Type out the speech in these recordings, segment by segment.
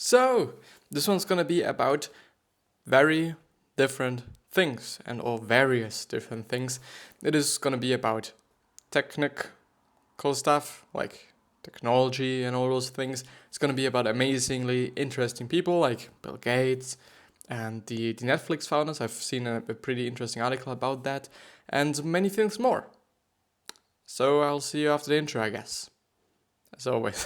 So, this one's gonna be about very different things or various different things. It is gonna be about technical stuff like technology and all those things. It's gonna be about amazingly interesting people like Bill Gates and the Netflix founders. I've seen a pretty interesting article about that and many things more. So I'll see you after the intro, I guess. As always.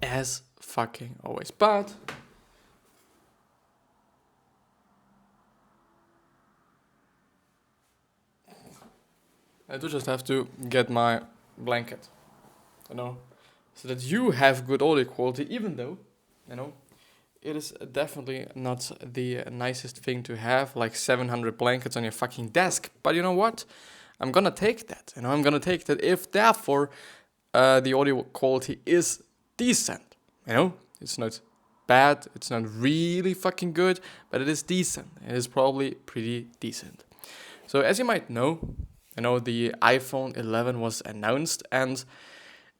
As fucking always. But I do just have to get my blanket, so that you have good audio quality, even though, it is definitely not the nicest thing to have, like 700 blankets on your fucking desk. But you know what? I'm gonna take that. I'm gonna take that if, therefore, the audio quality is decent. It's not bad. It's not really fucking good, but it is decent. It is probably pretty decent. So as you might know, the iPhone 11 was announced, and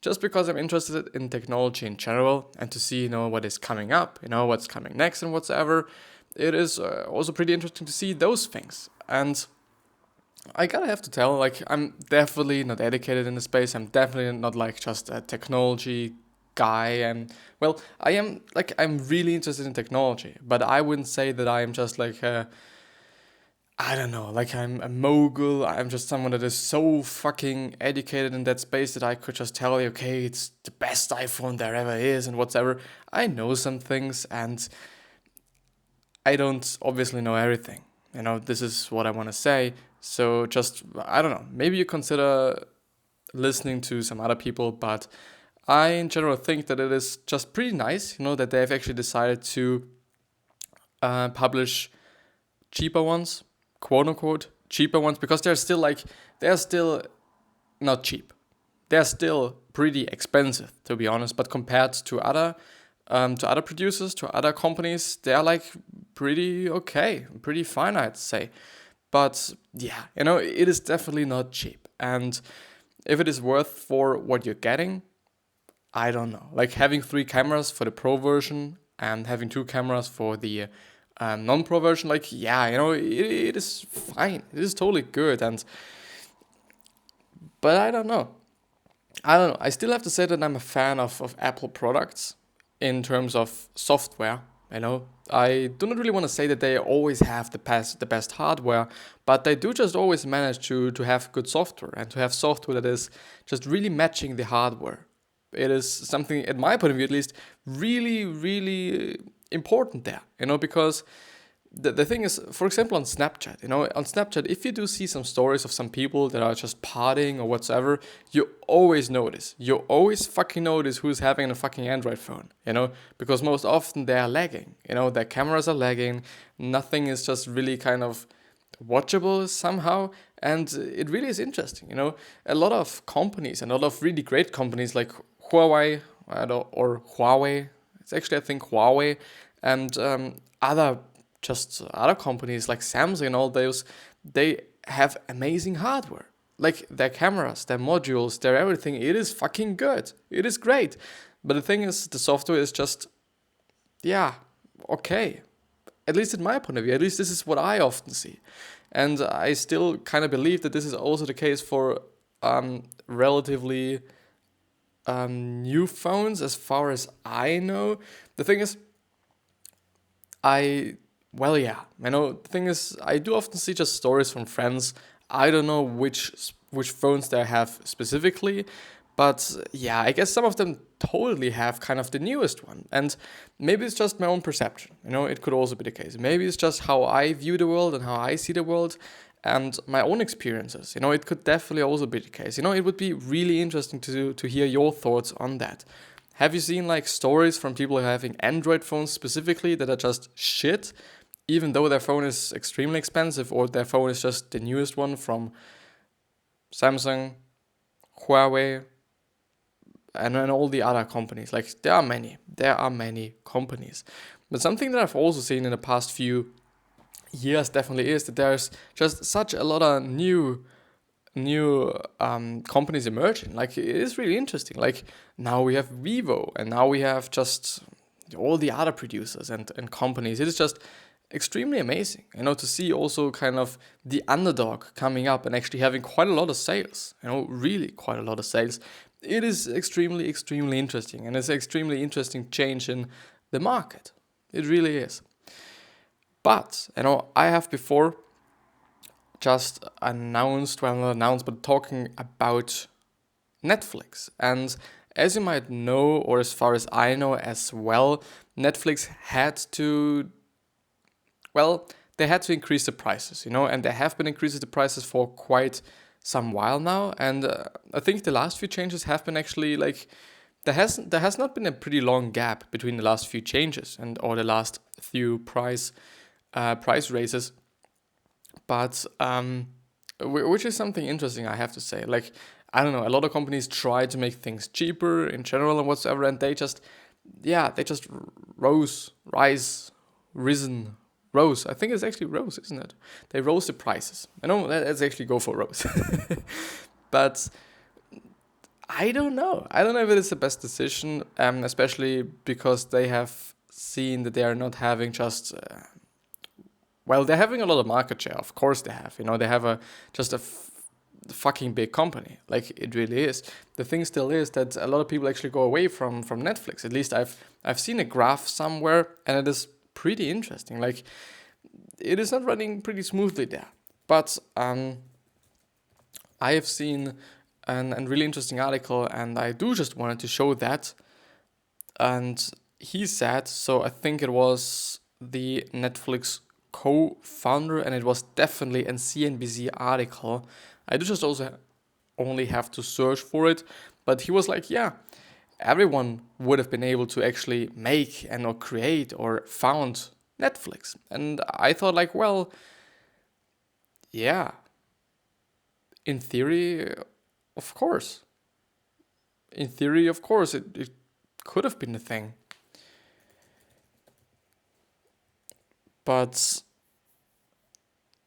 just because I'm interested in technology in general and to see, what is coming up, what's coming next and whatsoever, it is also pretty interesting to see those things. And I gotta have to tell, I'm definitely not educated in the space. I'm definitely not just a technology guy. And well, I'm really interested in technology, but I wouldn't say that I'm just I'm a mogul. I'm just someone that is so fucking educated in that space that I could just tell you, okay, it's the best iPhone there ever is and whatever. I know some things and I don't obviously know everything. This is what I want to say. So just, I don't know, maybe you consider listening to some other people, but I in general think that it is just pretty nice, that they've actually decided to publish cheaper ones, quote unquote cheaper ones, because they're still not cheap. They're still pretty expensive, to be honest. But compared to other producers, to other companies, they're pretty okay, pretty fine, I'd say. But yeah, it is definitely not cheap. And if it is worth for what you're getting, I don't know. Having 3 cameras for the Pro version and having 2 cameras for the non-Pro version, it is fine. It is totally good. But I don't know. I still have to say that I'm a fan of Apple products in terms of software. I do not really want to say that they always have the best hardware, but they do just always manage to have good software and to have software that is just really matching the hardware. It is something, at my point of view at least, really, really important there, because the thing is, for example, on Snapchat, if you do see some stories of some people that are just partying or whatsoever, you always fucking notice who's having a fucking Android phone, because most often they are lagging, their cameras are lagging, nothing is just really kind of watchable somehow, and it really is interesting, a lot of companies, and a lot of really great companies like Huawei, it's actually, I think, Huawei, and other companies like Samsung and all those, they have amazing hardware. Their cameras, their modules, their everything, it is fucking good. It is great. But the thing is, the software is just, okay. At least in my point of view, at least this is what I often see. And I still kind of believe that this is also the case for relatively new phones, as far as I know. The thing is, the thing is, I do often see just stories from friends. I don't know which phones they have specifically, but yeah, I guess some of them totally have kind of the newest one. And maybe it's just my own perception. It could also be the case. Maybe it's just how I view the world and how I see the world and my own experiences. It could definitely also be the case. It would be really interesting to hear your thoughts on that. Have you seen stories from people having Android phones specifically that are just shit, even though their phone is extremely expensive, or their phone is just the newest one from Samsung, Huawei, and then all the other companies? There are many companies. But something that I've also seen in the past few years definitely is that there's just such a lot of new new companies emerging. Like, it is really interesting. Like, now we have Vivo, and now we have just all the other producers and companies. It is just extremely amazing, to see also kind of the underdog coming up and actually having quite a lot of sales, really quite a lot of sales. It is extremely, extremely interesting, and it's an extremely interesting change in the market. It really is. But, I have before just announced, well, not announced, but talking about Netflix. And as you might know, or as far as I know as well, Netflix had to, well, they had to increase the prices, and they have been increasing the prices for quite some while now. And I think the last few changes have been actually like, there has not been a pretty long gap between the last few changes or the last few price raises. But which is something interesting, I have to say. Like, I don't know, a lot of companies try to make things cheaper in general and whatsoever, and they just rose. I think it's actually rose, isn't it? They rose the prices. Let's actually go for rose. But I don't know. I don't know if it is the best decision, especially because they have seen that they are not having just... they're having a lot of market share. Of course they have. They have a fucking big company. Like, it really is. The thing still is that a lot of people actually go away from Netflix. At least I've seen a graph somewhere, and it is pretty interesting. Like, it is not running pretty smoothly there. But I have seen a really interesting article, and I do just wanted to show that. And he said, so I think it was the Netflix co-founder, and it was definitely a CNBC article. I do just also only have to search for it, but he was like, yeah, everyone would have been able to actually make and or create or found Netflix. And I thought, like, well, yeah, in theory, of course. It could have been a thing. But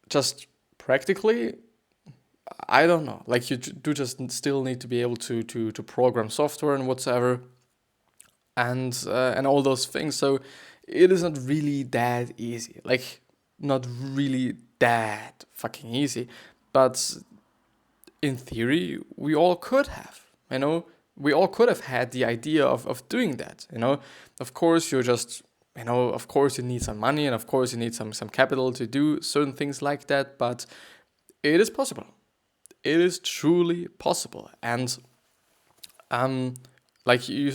just practically, I don't know. Like, you do just still need to be able to program software and whatsoever, and all those things. So it is not really that easy. Like, not really that fucking easy. But in theory, we all could have. We all could have had the idea of doing that. Of course, you're just... of course you need some money, and of course you need some capital to do certain things like that, but it is possible. It is truly possible. And like, you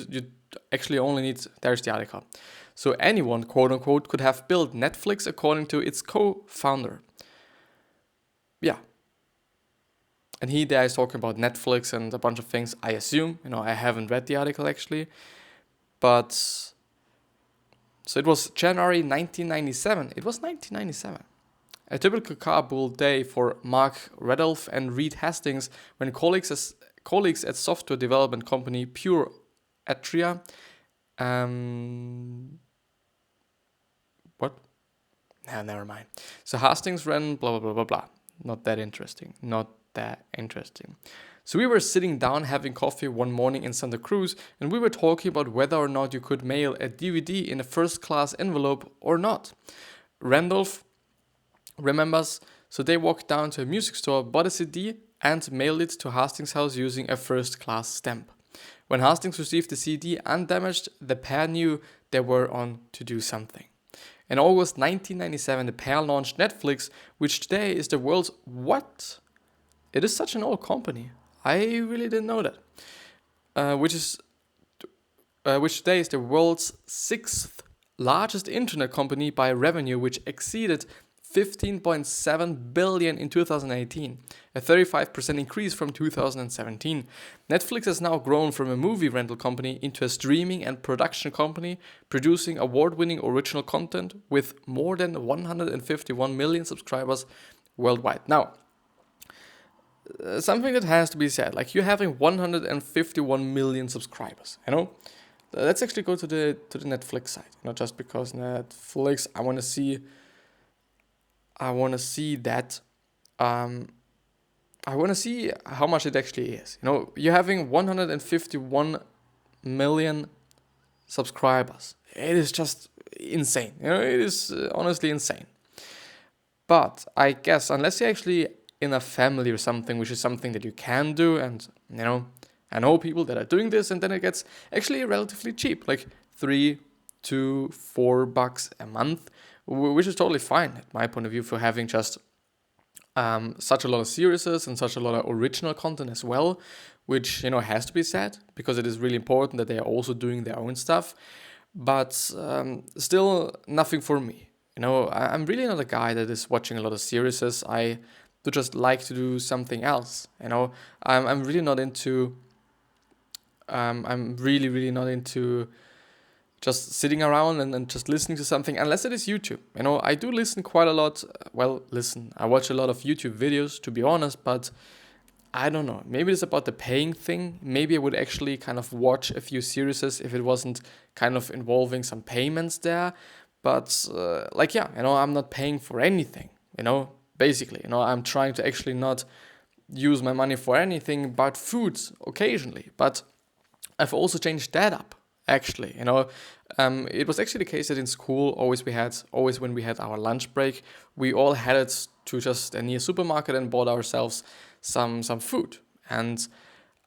actually only need... There's the article. So anyone, quote unquote, could have built Netflix according to its co-founder. Yeah. And he there is talking about Netflix and a bunch of things, I assume. I haven't read the article actually, but... So it was January 1997. It was 1997. A typical Kabul day for Mark Radolf and Reed Hastings when colleagues at software development company Pure Atria... what? Nah, never mind. So Hastings ran blah, blah, blah, blah, blah. Not that interesting. So we were sitting down having coffee one morning in Santa Cruz, and we were talking about whether or not you could mail a DVD in a first-class envelope or not. Randolph remembers, so they walked down to a music store, bought a CD, and mailed it to Hastings' house using a first-class stamp. When Hastings received the CD undamaged, the pair knew they were on to do something. In August 1997, the pair launched Netflix, which today is the world's... What? It is such an old company. I really didn't know that. Which today is the world's 6th largest internet company by revenue, which exceeded 15.7 billion in 2018, a 35% increase from 2017. Netflix has now grown from a movie rental company into a streaming and production company, producing award-winning original content with more than 151 million subscribers worldwide. Now, something that has to be said, like, you're having 151 million subscribers, Let's actually go to the Netflix site, just because Netflix, I want to see that. I want to see how much it actually is. You're having 151 million subscribers. It is just insane. It is honestly insane. But I guess unless you're actually in a family or something, which is something that you can do, and I know people that are doing this, and then it gets actually relatively cheap, like $3 to $4 a month, which is totally fine at my point of view for having just such a lot of series and such a lot of original content as well, which has to be said because it is really important that they are also doing their own stuff. But still nothing for me. I'm really not a guy that is watching a lot of series. I do just like to do something else. I'm really not into. I'm really not into just sitting around and just listening to something, unless it is YouTube. I do listen quite a lot. I watch a lot of YouTube videos, to be honest, but I don't know. Maybe it's about the paying thing. Maybe I would actually kind of watch a few series if it wasn't kind of involving some payments there. But I'm not paying for anything, basically. I'm trying to actually not use my money for anything but food occasionally. But I've also changed that up, actually. It was actually the case that in school, always when we had our lunch break, we all headed to just a near supermarket and bought ourselves some food. And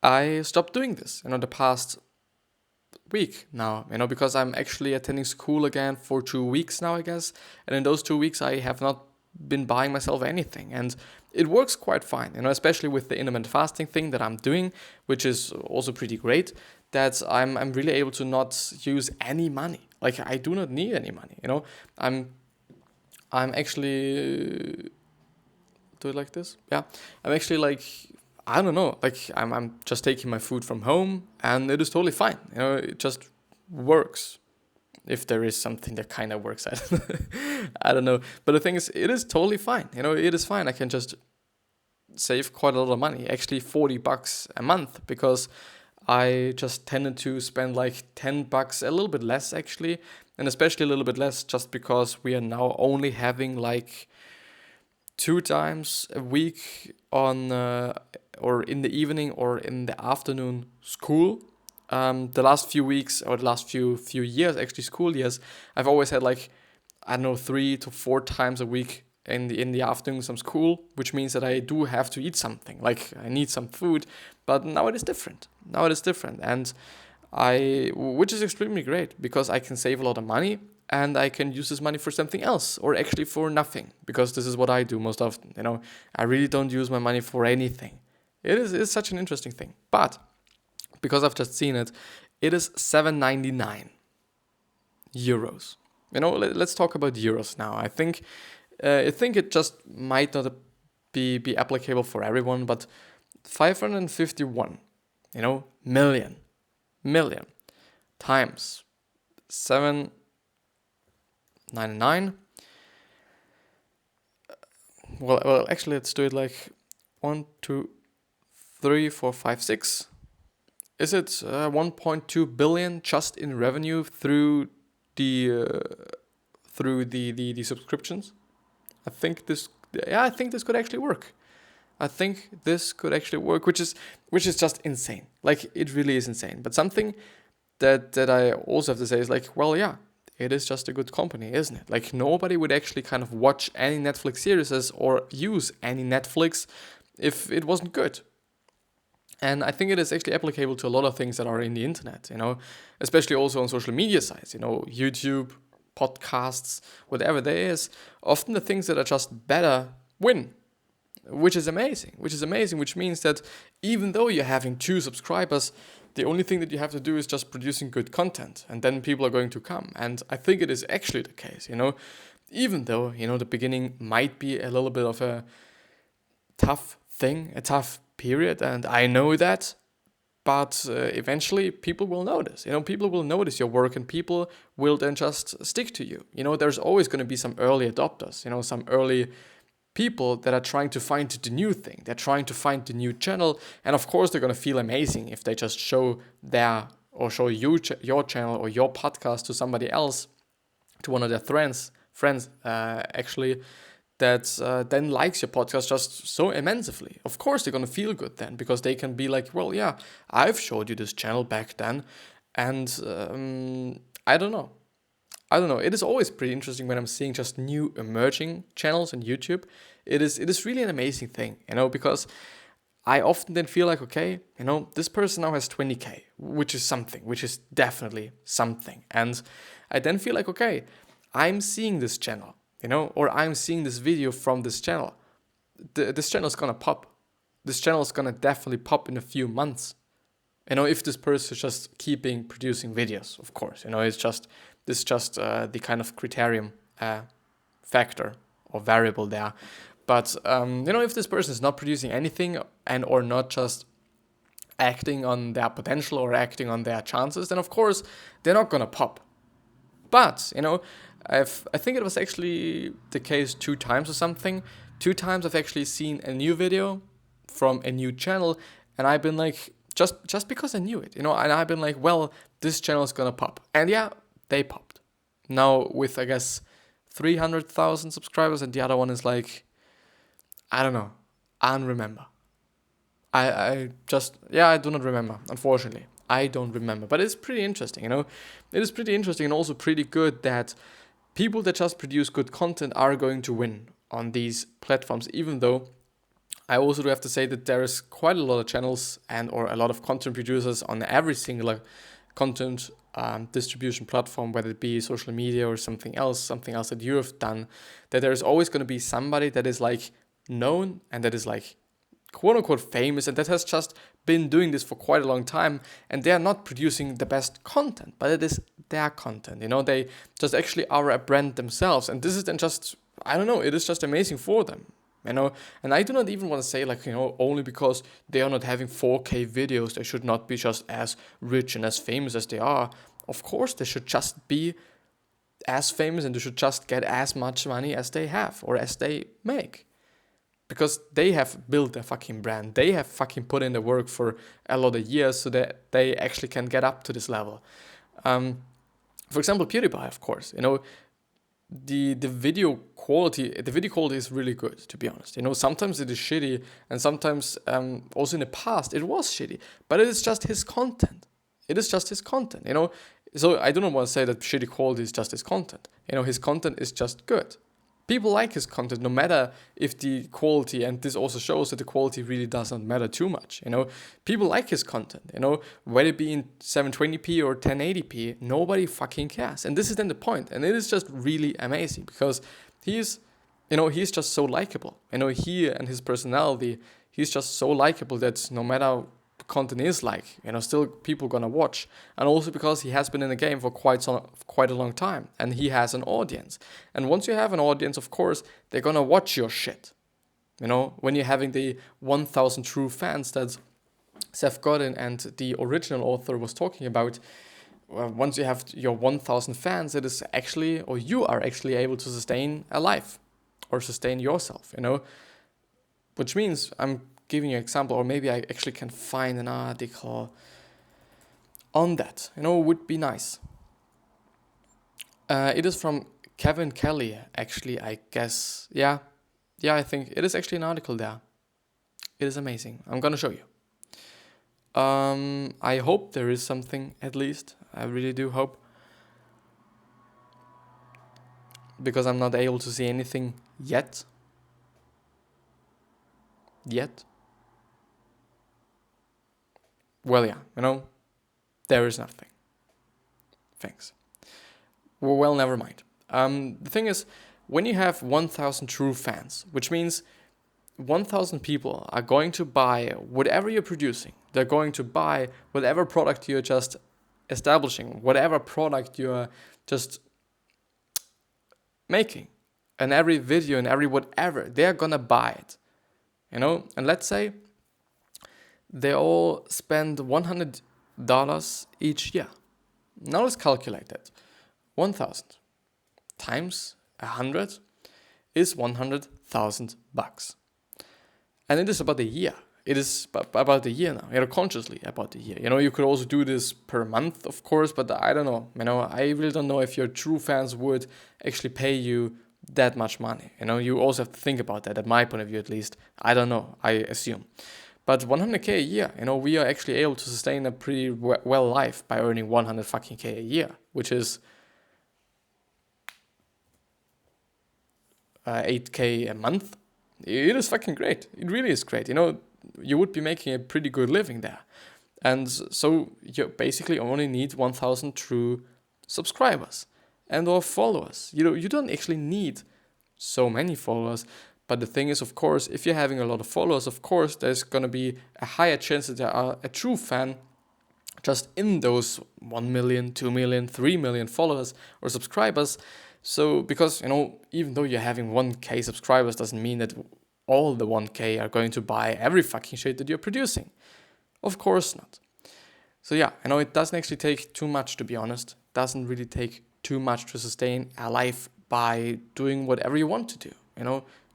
I stopped doing this, the past week now, because I'm actually attending school again for 2 weeks now, I guess. And in those 2 weeks, I have not been buying myself anything. And it works quite fine, especially with the intermittent fasting thing that I'm doing, which is also pretty great, that I'm really able to not use any money. Like, I do not need any money, I'm actually... Do it like this? Yeah. I'm actually like... I don't know, like I'm just taking my food from home and it is totally fine. It just works. If there is something that kind of works at I don't know. But the thing is, it is totally fine. It is fine. I can just save quite a lot of money, actually $40 a month, because I just tended to spend like $10, a little bit less actually, and especially a little bit less just because we are now only having like 2 times a week on or in the evening or in the afternoon school. The last few weeks or the last few years, actually school years, I've always had like, I don't know, 3 to 4 times a week in the afternoon some school, which means that I do have to eat something, like I need some food. But now it is different. And which is extremely great because I can save a lot of money. And I can use this money for something else, or actually for nothing, because this is what I do most often. I really don't use my money for anything. It's such an interesting thing. But because I've just seen it, it is €7.99. Let's talk about euros now. I think it just might not be applicable for everyone, but 551, million times 7.99. Well, actually, let's do it like 1, 2, 3, 4, 5, 6. Is it 1.2 billion just in revenue through the subscriptions? I think this could actually work. Which is just insane. Like, it really is insane. But something that I also have to say is like, well, yeah, it is just a good company, isn't it? Like, nobody would actually kind of watch any Netflix series or use any Netflix if it wasn't good. And I think it is actually applicable to a lot of things that are in the internet, especially also on social media sites, YouTube, podcasts, whatever there is. Often the things that are just better win, which is amazing, which means that even though you're having 2 subscribers, the only thing that you have to do is just producing good content, and then people are going to come. And I think it is actually the case, even though, the beginning might be a little bit of a tough thing, a tough period, and I know that, but eventually people will notice. People will notice your work, and people will then just stick to you. There's always going to be some early adopters, some early people that are trying to find the new thing. They're trying to find the new channel, and of course they're going to feel amazing if they just show your channel or your podcast to somebody else, to one of their friends. Actually, that then likes your podcast just so immensely. Of course, they're going to feel good then, because they can be like, well, yeah, I've showed you this channel back then. And I don't know. It is always pretty interesting when I'm seeing just new emerging channels on YouTube. It is really an amazing thing, because I often then feel like, okay, this person now has 20K, which is something, which is definitely something. And I then feel like, okay, I'm seeing this channel, or I'm seeing this video from this channel. This channel is going to pop. This channel is going to definitely pop in a few months. If this person is just keeping producing videos, of course, this is just the kind of criterion factor or variable there. But, if this person is not producing anything and or not just acting on their potential or acting on their chances, then of course they're not going to pop. But, I think it was actually the case 2 times or something. 2 times I've actually seen a new video from a new channel, and I've been like, just because I knew it, and I've been like, well, this channel is going to pop. And yeah, they popped. Now with, I guess, 300,000 subscribers, and the other one is like, I don't know, I don't remember. I do not remember, unfortunately. I don't remember, but it's pretty interesting, It is pretty interesting and also pretty good that people that just produce good content are going to win on these platforms, even though I also do have to say that there is quite a lot of channels or a lot of content producers on every single content distribution platform, whether it be social media or something else that you have done, that there is always going to be somebody that is like known and that is like quote unquote famous and that has just been doing this for quite a long time, and they are not producing the best content, but it is their content. They just actually are a brand themselves, and this is then just, I don't know, it is just amazing for them. And I do not even want to say like, only because they are not having 4K videos, they should not be just as rich and as famous as they are. Of course, they should just be as famous and they should just get as much money as they have or as they make. Because they have built a fucking brand. They have fucking put in the work for a lot of years so that they actually can get up to this level. For example, PewDiePie, of course, the video quality is really good, to be honest. Sometimes it is shitty, and sometimes also in the past it was shitty, but it is just his content. So I do not want to say that shitty quality is just his content. His content is just good. People like his content, no matter if the quality, and this also shows that the quality really doesn't matter too much. People like his content. Whether it be in 720p or 1080p, nobody fucking cares. And this is then the point. And it is just really amazing because he's just so likable. He and his personality, he's just so likable that no matter content is like, still people gonna watch. And also because he has been in the game for quite a long time, and he has an audience. And once you have an audience, of course, they're gonna watch your shit. When you're having the 1,000 true fans that Seth Godin and the original author was talking about, once you have your 1,000 fans, it is actually, or you are actually able to sustain a life or sustain yourself, which means I'm giving you an example, or maybe I actually can find an article on that, would be nice. It is from Kevin Kelly, actually, I guess. Yeah, I think it is actually an article there. It is amazing. I'm gonna show you. I hope there is something, at least. I really do hope. Because I'm not able to see anything yet. Well, yeah, there is nothing. Thanks. Well, never mind. The thing is, when you have 1,000 true fans, which means 1,000 people are going to buy whatever you're producing. They're going to buy whatever product you're just establishing, whatever product you're just making. And every video and every whatever, they're gonna buy it. And let's say they all spend $100 each year. Now let's calculate that. 1,000 times 100 is $100,000. And it is about a year. It is about a year now. Consciously about a year. You could also do this per month, of course, but I don't know. I really don't know if your true fans would actually pay you that much money. You also have to think about that, at my point of view at least. I don't know, I assume. But 100k a year, we are actually able to sustain a pretty well life by earning 100 fucking k a year, which is 8k a month. It is fucking great. It really is great. You would be making a pretty good living there. And so you basically only need 1,000 true subscribers and or followers. You don't actually need so many followers. But the thing is, of course, if you're having a lot of followers, of course, there's going to be a higher chance that there are a true fan just in those 1 million, 2 million, 3 million followers or subscribers. So, because, even though you're having 1k subscribers doesn't mean that all the 1k are going to buy every fucking shit that you're producing. Of course not. So yeah, it doesn't actually take too much, to be honest. It doesn't really take too much to sustain a life by doing whatever you want to do.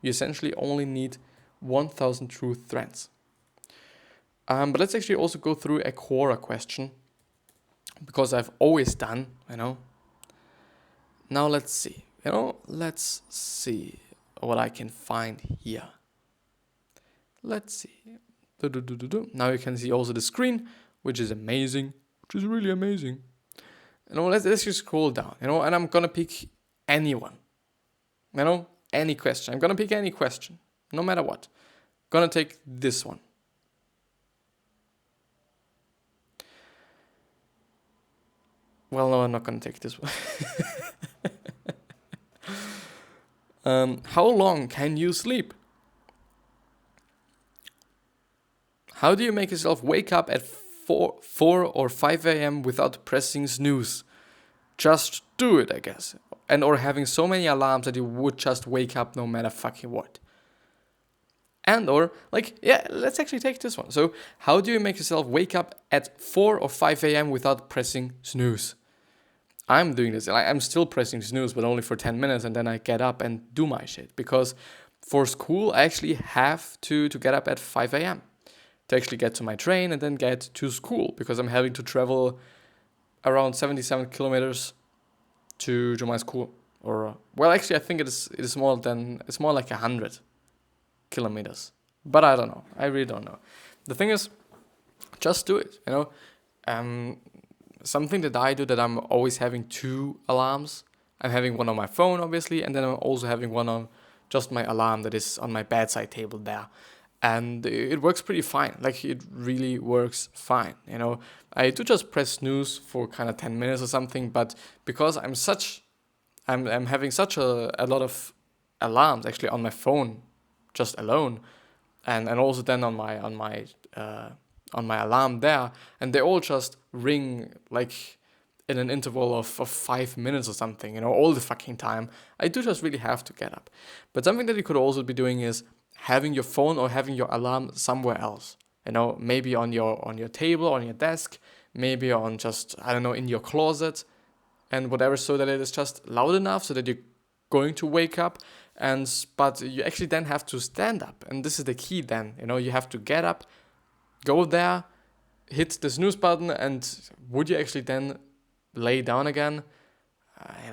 You essentially only need 1,000 true friends. But let's actually also go through a Quora question, because I've always done, Now let's see. Let's see what I can find here. Let's see. Now you can see also the screen, which is amazing, which is really amazing. Let's just scroll down, and I'm gonna pick anyone. Any question. I'm gonna pick any question, no matter what. Gonna take this one. Well, no, I'm not gonna take this one. How long can you sleep? How do you make yourself wake up at 4 or 5 a.m. without pressing snooze? Just do it, I guess. And or having so many alarms that you would just wake up no matter fucking what. And or, let's actually take this one. So, how do you make yourself wake up at 4 or 5 a.m. without pressing snooze? I'm doing this. I'm still pressing snooze, but only for 10 minutes, and then I get up and do my shit. Because for school, I actually have to get up at 5 a.m. to actually get to my train and then get to school, because I'm having to travel around 77 kilometers to my school. Or, well, actually, I think it is more like 100 kilometers. But I don't know. I really don't know. The thing is, just do it, Something that I do, that I'm always having 2 alarms. I'm having one on my phone, obviously, and then I'm also having one on just my alarm that is on my bedside table there. And it works pretty fine. It really works fine, I do just press snooze for kind of 10 minutes or something, but because I'm having such a lot of alarms actually on my phone just alone, and also then on my alarm there, and they all just ring in an interval of 5 minutes or something, all the fucking time. I do just really have to get up. But something that you could also be doing is having your phone or having your alarm somewhere else. Maybe on your table, on your desk, maybe on just, I don't know, in your closet and whatever, so that it is just loud enough so that you're going to wake up. But you actually then have to stand up, and this is the key then. You have to get up, go there, hit the snooze button, and would you actually then lay down again?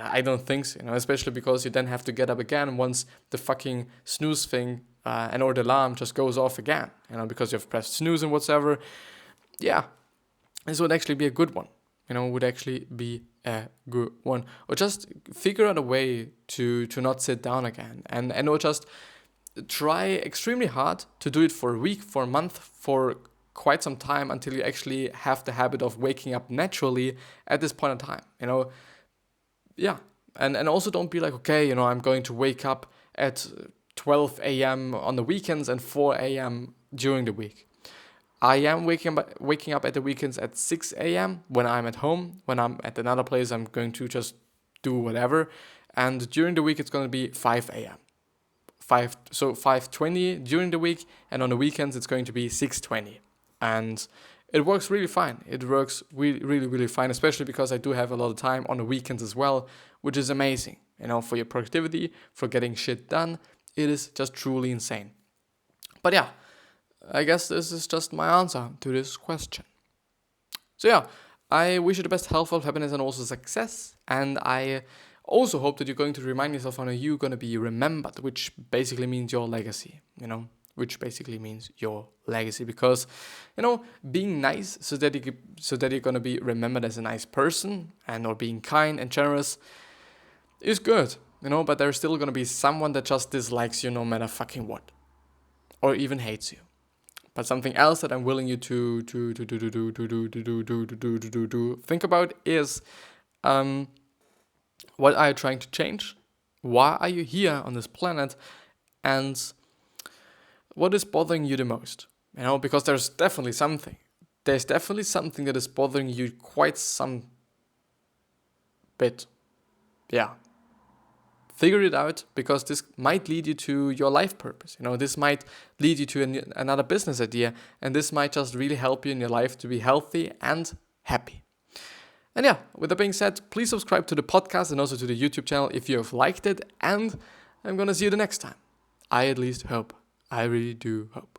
I don't think so, especially because you then have to get up again once the fucking snooze thing or the alarm just goes off again, because you've pressed snooze and whatever. Yeah, this would actually be a good one, would actually be a good one. Or just figure out a way to not sit down again, and or just try extremely hard to do it for a week, for a month, for quite some time, until you actually have the habit of waking up naturally at this point in time, Yeah, and also don't be like, okay, I'm going to wake up at 12 a.m. on the weekends and 4 a.m. during the week. I am waking up at the weekends at 6 a.m. when I'm at home. When I'm at another place, I'm going to just do whatever. And during the week, it's going to be 5 a.m. 5:20 during the week, and on the weekends, it's going to be 6:20. And it works really fine. It works really, really, really fine, especially because I do have a lot of time on the weekends as well, which is amazing. For your productivity, for getting shit done, it is just truly insane. But yeah, I guess this is just my answer to this question. So yeah, I wish you the best health, happiness, and also success. And I Also hope that you're going to remind yourself how you're going to be remembered, which basically means your legacy, which basically means your legacy. Because, being nice so that you're going to be remembered as a nice person and or being kind and generous is good, but there's still going to be someone that just dislikes you no matter fucking what, or even hates you. But something else that I'm willing you to think about is, what are you trying to change? Why are you here on this planet? And what is bothering you the most? Because there's definitely something. There's definitely something that is bothering you quite some bit. Yeah. Figure it out, because this might lead you to your life purpose. This might lead you to another business idea, and this might just really help you in your life to be healthy and happy. And yeah, with that being said, please subscribe to the podcast and also to the YouTube channel if you have liked it, and I'm gonna see you the next time. I at least hope. I really do hope.